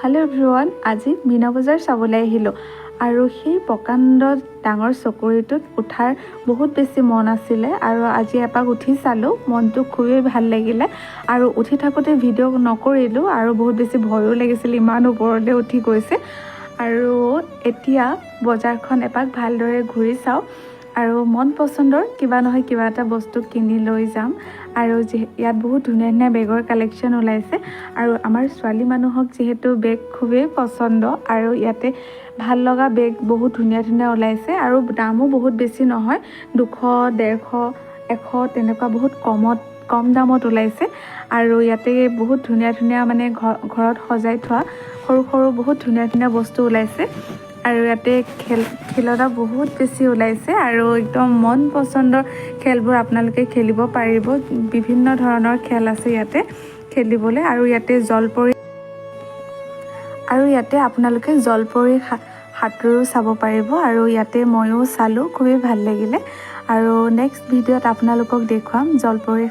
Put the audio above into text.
hello everyone আজি মিনা বজাৰ চাবলৈ আহিলো আৰু সেই প্ৰকাণ্ড ডাঙৰ চকৰিটোত উঠাৰ বহুত বেছি মন আছিল আৰু আজি এপাক উঠি চালো মনটো খুবেই ভাল লাগিলে আৰু উঠি থাকোতে ভিডিও নকৰিলো আৰু বহুত বেছি ভয়ো লাগিছিল ইমান ওপৰলৈ উঠি গৈছে আৰু এতিয়া বজাৰখন এপাক ভালদৰে ঘূৰি চাও আৰু মন পছন্দৰ কিবা নহয় কিবা এটা বস্তু কিনি লৈ যাম আৰু ইয়াত বহুত ধুনীয়া ধুনীয়া বেগৰ কালেকশ্যন ওলাইছে আৰু আমাৰ ছোৱালী মানুহক যেহেতু বেগ খুবেই পছন্দ আৰু ইয়াতে ভাল লগা বেগ বহুত ধুনীয়া ধুনীয়া ওলাইছে আৰু দামো বহুত বেছি নহয় 200 150 100 তেনেকুৱা বহুত কম দামত ওলাইছে আৰু ইয়াতে বহুত ধুনীয়া ধুনীয়া মানে ঘৰত সজাই থোৱা সৰু সৰু বহুত ধুনীয়া ধুনীয়া বস্তু ওলাইছে আৰু ইয়াতে খেলনা বহুত বেছি ওলাইছে আৰু একদম মন পছন্দৰ খেলবোৰ আপোনালোকে খেলিব পাৰিব বিভিন্ন ধৰণৰ খেল আছে ইয়াতে খেলিবলৈ আৰু ইয়াতে আপোনালোকে জলপৰি সাঁতুৰো চাব পাৰিব আৰু ইয়াতে ময়ো চালো খুবেই ভাল লাগিলে আৰু নেক্সট ভিডিঅ'ত আপোনালোকক দেখুৱাম জলপৰি